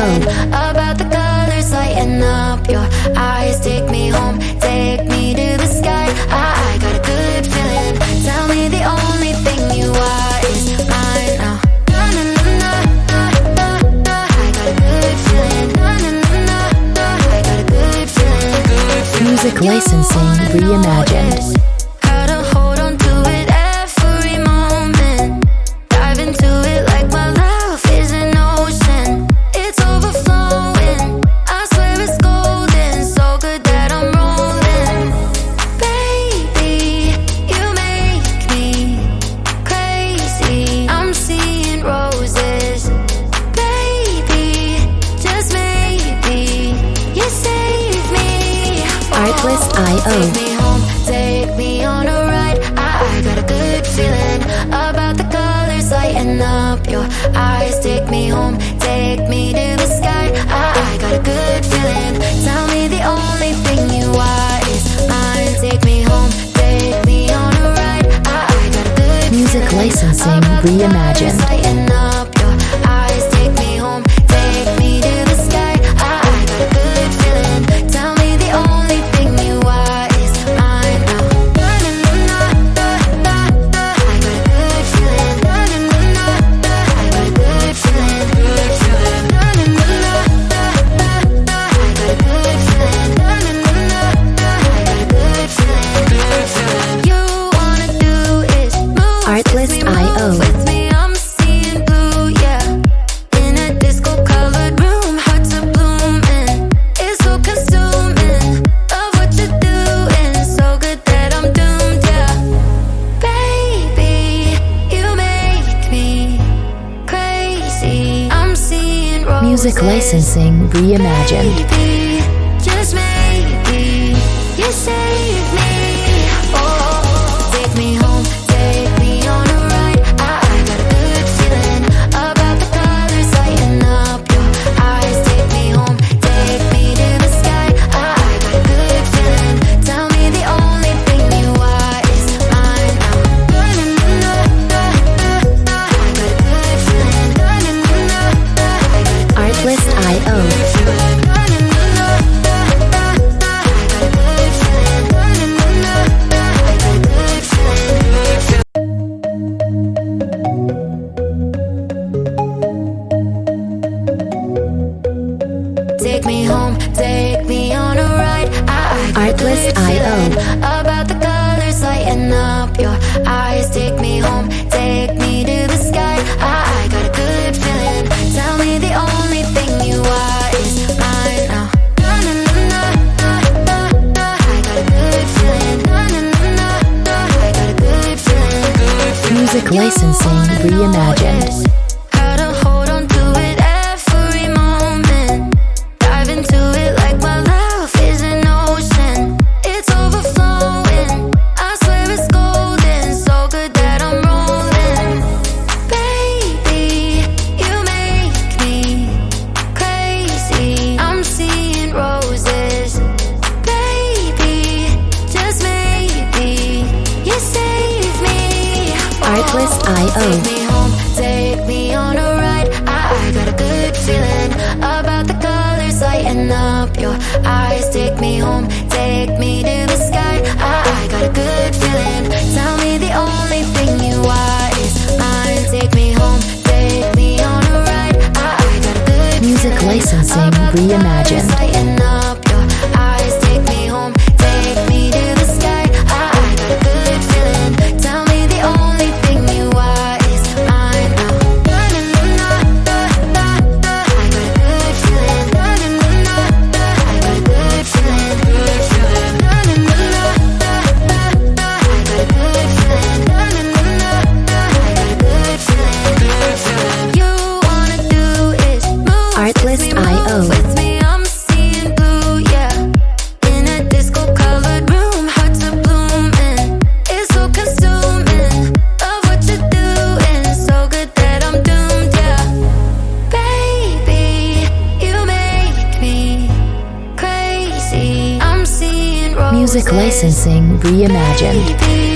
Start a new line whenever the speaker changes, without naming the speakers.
About the colors lighting up your eyes. Take me home, take me to the sky. I got a good feeling. Tell me the only thing you are is mine now. I got a good feeling. I got a good feeling.
Music licensing reimagined.
Gotta hold on to it every moment. Dive into it like my love is an ocean. It's overflowing. I swear it's golden. So good that I'm rolling. Baby, you make me crazy. I'm seeing roses. Baby, just maybe you save me.
Artlist.io.
Take me home, take me on a ride. I got a good feeling about the colors lighting up your eyes. Take me home, take me to the sky. I got a good feeling. Tell me the only thing you are is mine. Take me home, take me on a ride. I got a good
Music
feeling
licensing
about the
reimagined.
colors lighting up your eyes. Take me home, take me to the sky. I got a good feeling. Tell me the only thing you are is mine now. I got a good feeling. I got a good feeling. I got a good feeling. I got a good feeling. You wanna do is move
Artlist.io.
with me. I'm seeing blue, yeah. In a disco-colored room, hearts are blooming. It's so consuming. Love what you're doing, so good that I'm doomed, yeah. Baby, you make me crazy. I'm seeing roses.
Music licensing reimagined.
Baby, just maybe you save me. Oh, take me home, take me on a ride. I got a good feeling about the colors lighting up your eyes. Take me home, take me to the sky. I got a good feeling. Tell me the only thing you are is mine now. I got a good feeling.
Artlist.io.
Take me home, take me on a ride. I got a good
Artlist.io.
feeling about the colors lighting up your eyes. Take me home, take me to the sky. I got a good feeling. Tell me the only thing you are is mine now. I got a good feeling. I got a good feeling.
Music licensing reimagined.
Gotta hold on to it every moment. Dive into it like my love is an ocean. It's overflowing. I swear it's golden. So good that I'm rolling. Baby, you make me crazy. I'm seeing roses. Baby, just maybe you save me.
Artlist.io.
Take me home, take me on a ride. I got a good feeling about the colors lighting up your eyes. Take me home, take me to the sky. I got a good feeling. Tell me the only thing you are is mine. Take me home, take me on a ride. I got a good
Music
feeling
licensing
about the
reimagined.
colors lighting up your eyes. Take me home, take me to the sky. I got a good feeling. Tell me the only thing you are is mine now. I got a good feeling. I got a good feeling. I got a good feeling. I got a good feeling. You wanna do is move
Artlist.io.
with me. I'm seeing blue, yeah. In a disco-colored room, hearts are blooming. It's so consuming. Love what you're doing, so good that I'm doomed, yeah. Baby, you make me crazy. I'm seeing roses.
Music licensing reimagined.
Baby,